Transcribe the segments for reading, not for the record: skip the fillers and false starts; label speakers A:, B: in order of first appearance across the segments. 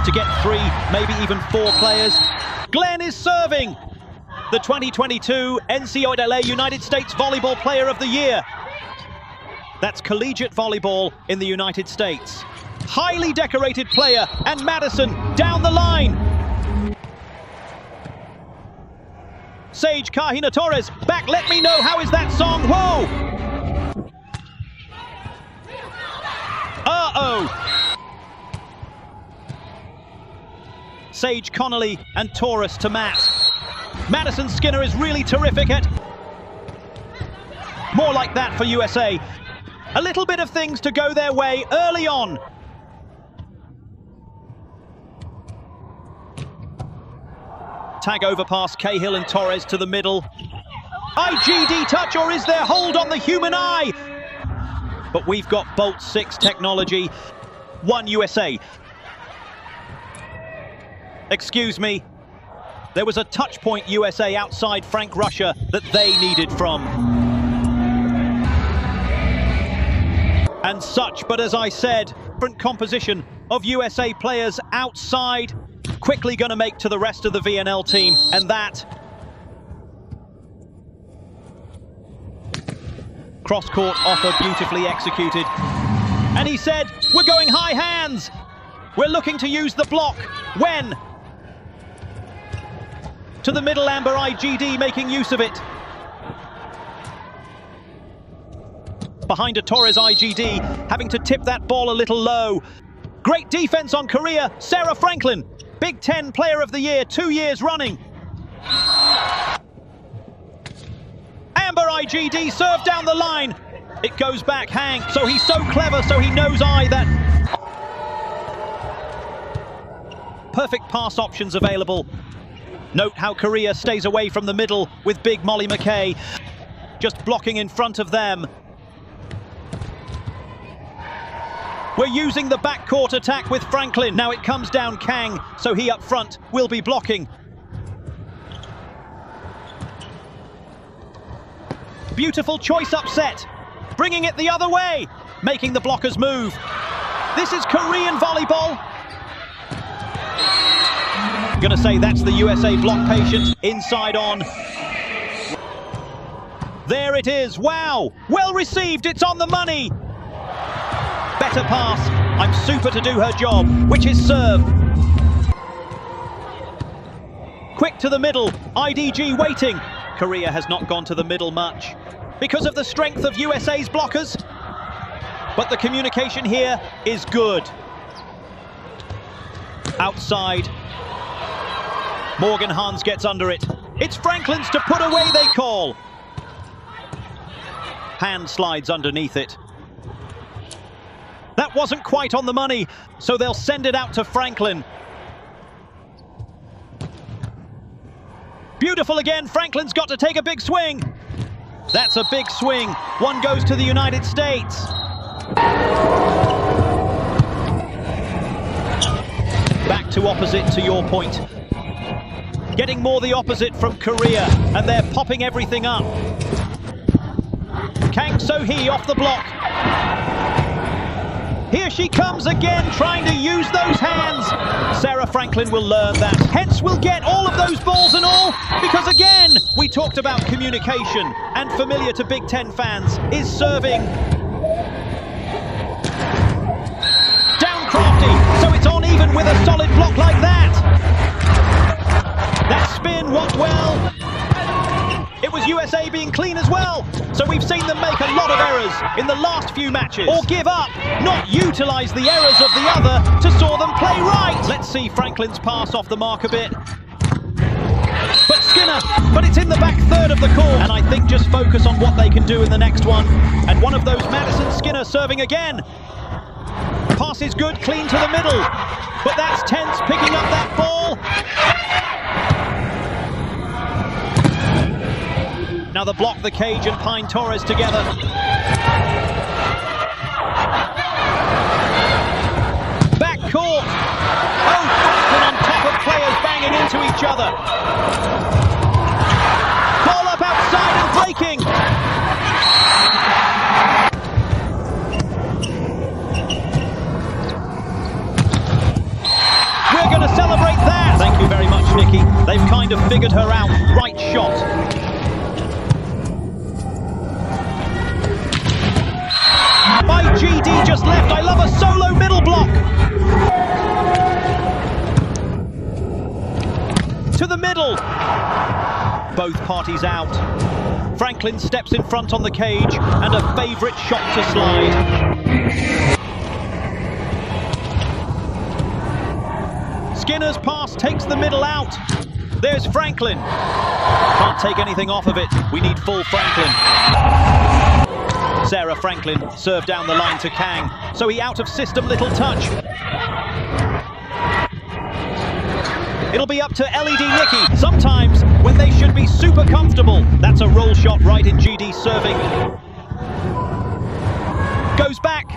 A: to get 3, maybe even 4 players. Glenn is serving. The 2022 NCAA United States Volleyball Player of the Year. That's collegiate volleyball in the United States. Highly decorated player, and Madison down the line. Sage Kahina-Torres back, let me know, how is that song? Whoa! Uh-oh! Sage Connolly and Torres to Matt. Madison Skinner is really terrific at... More like that for USA. A little bit of things to go their way early on. Tag over past Cahill and Torres to the middle. IGD touch, or is there hold on the human eye? But we've got Bolt 6 technology. 1 USA. Excuse me. There was a touch point USA outside Frank Russia that they needed from. And such, but as I said, different composition of USA players outside, quickly going to make to the rest of the VNL team, and that cross-court offer beautifully executed. And he said, we're going high hands. We're looking to use the block. When? To the middle, Amber IGD making use of it. Behind a Torres IGD, having to tip that ball a little low. Great defense on Korea, Sarah Franklin. Big Ten Player of the Year, 2 years running. Amber IGD served down the line. It goes back, Hank. So he's so clever, so he knows that. Perfect pass options available. Note how Korea stays away from the middle with big Molly McKay. Just blocking in front of them. We're using the backcourt attack with Franklin. Now it comes down Kang, so he up front will be blocking. Beautiful choice upset. Bringing it the other way. Making the blockers move. This is Korean volleyball. Gonna say that's the USA block patient. Inside on. There it is. Wow. Well received. It's on the money. Better pass. I'm super to do her job, which is serve. Quick to the middle. IDG waiting. Korea has not gone to the middle much because of the strength of USA's blockers. But the communication here is good. Outside. Morgan Hans gets under it. It's Franklin's to put away, they call. Hand slides underneath it. That wasn't quite on the money, so they'll send it out to Franklin. Beautiful again, Franklin's got to take a big swing. That's a big swing. One goes to the United States. Back to opposite to your point. Getting more the opposite from Korea, and they're popping everything up. Kang So-hee off the block. Here she comes again, trying to use those hands. Sarah Franklin will learn that. Hence we'll get all of those balls and all, because again, we talked about communication, and familiar to Big Ten fans is serving. Down Crafty, so it's on even with a solid block like that. That spin worked well. It was USA being clean as well. So we've seen them make a lot of errors in the last few matches. Or give up, not utilise the errors of the other to saw them play right. Let's see Franklin's pass off the mark a bit. But Skinner, but it's in the back third of the court. And I think just focus on what they can do in the next one. And one of those, Madison Skinner serving again. Pass is good, clean to the middle. But that's tense, picking up that ball. Now the block, the cage and Pine Torres together. Back court. Oh, Franklin on top of players banging into each other. Ball up outside and breaking. going to celebrate that? Thank you very much, Nikki. They've kind of figured her out. Right shot. By GD just left. I love a solo middle block. To the middle. Both parties out. Franklin steps in front on the cage and a favourite shot to slide. Skinner's pass takes the middle out. There's Franklin. Can't take anything off of it. We need full Franklin. Sarah Franklin served down the line to Kang. So he out of system, little touch. It'll be up to LED Nikki. Sometimes, when they should be super comfortable, that's a roll shot right in GD serving. Goes back.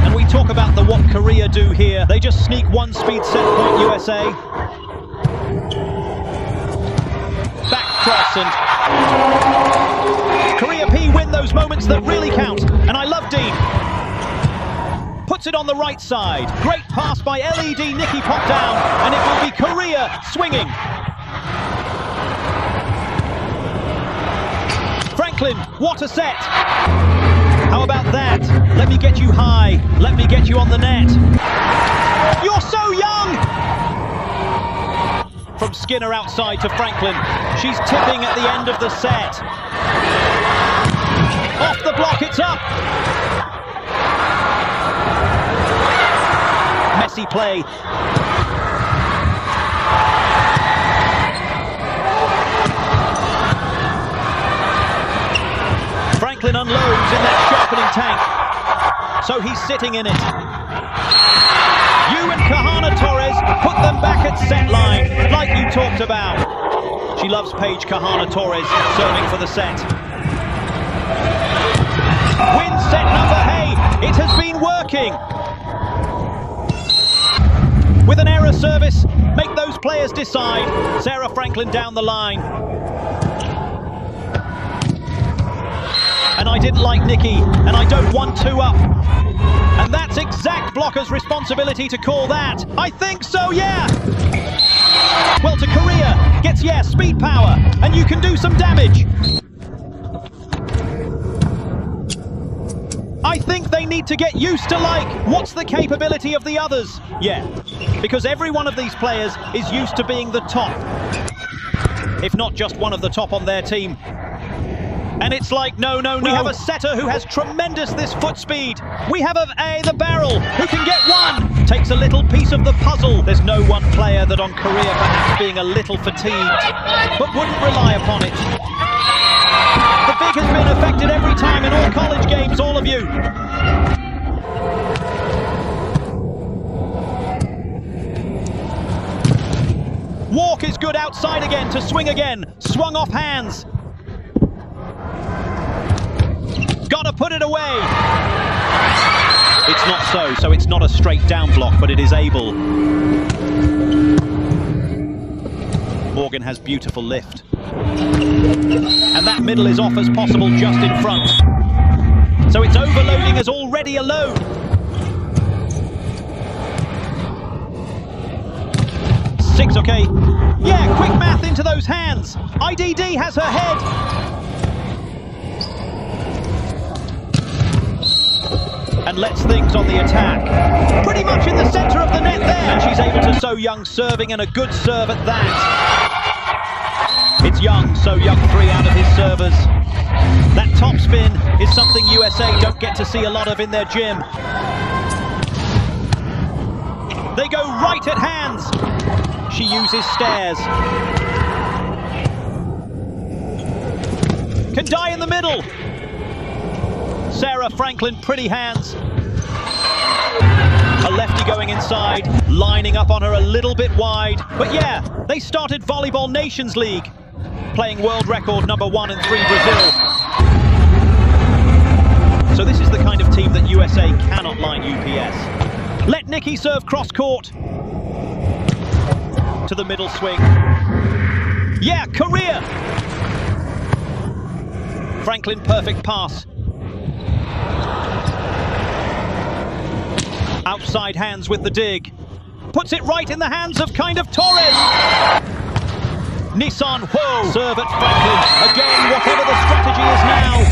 A: And we talk about what Korea do here. They just sneak one speed set point USA. Back cross and Korea P win those moments that really count. And I love Dean. Puts it on the right side. Great pass by LED Nikki popped down, and it will be Korea swinging. Franklin, what a set. How about that? Let me get you high. Let me get you on the net. You're so young! From Skinner outside to Franklin. She's tipping at the end of the set. Off the block, it's up. Messy play. Franklin unloads in that sharpening tank. So he's sitting in it. You and Kahana Torres put them back at set line, like you talked about. She loves Paige Kahana Torres serving for the set. Win set number, hey, it has been working. With an error service, make those players decide. Sarah Franklin down the line. And I didn't like Nikki, and I don't want two up. And that's exact blocker's responsibility to call that. I think so, yeah. Well, to Korea, gets, yeah, speed power, and you can do some damage. I think they need to get used to, like, what's the capability of the others? Yeah, because every one of these players is used to being the top. If not just one of the top on their team. And it's like, no. We have a setter who has tremendous this foot speed. We have the barrel, who can get one. Takes a little piece of the puzzle. There's no one player that on Korea perhaps being a little fatigued, but wouldn't rely upon it. The big has been affected every time in all college games, all of you. Walk is good outside again to swing again. Swung off hands. Gotta put it away. It's not so it's not a straight down block, but it is able. Morgan has beautiful lift. And that middle is off as possible just in front. So it's overloading as already a load. Six, okay. Yeah, quick math into those hands. IDD has her head. And lets things on the attack. Pretty much in the centre of the net there. And she's able to So Young serving, and a good serve at that. It's Young, So Young 3 out of his servers. That top spin is something USA don't get to see a lot of in their gym. They go right at hands. She uses stairs. Can die in the middle. Sarah Franklin, pretty hands. A lefty going inside, lining up on her a little bit wide. But yeah, they started Volleyball Nations League, playing world record number 1 and 3 Brazil. So this is the kind of team that USA cannot line UPS. Let Nikki serve cross court. To the middle swing. Yeah, Korea! Franklin, perfect pass. Outside hands with the dig. Puts it right in the hands of kind of Torres. Nissan, whoa! Serve at Franklin. Again, whatever the strategy is now.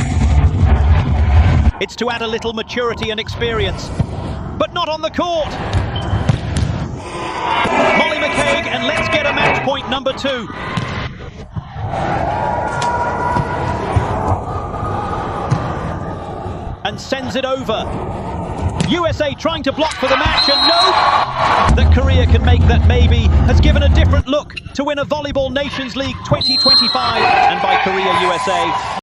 A: It's to add a little maturity and experience. But not on the court. Molly McCaig, and let's get a match point number 2. And sends it over. USA trying to block for the match, and no! That Korea can make that maybe has given a different look to win a Volleyball Nations League 2025, and by Korea, USA.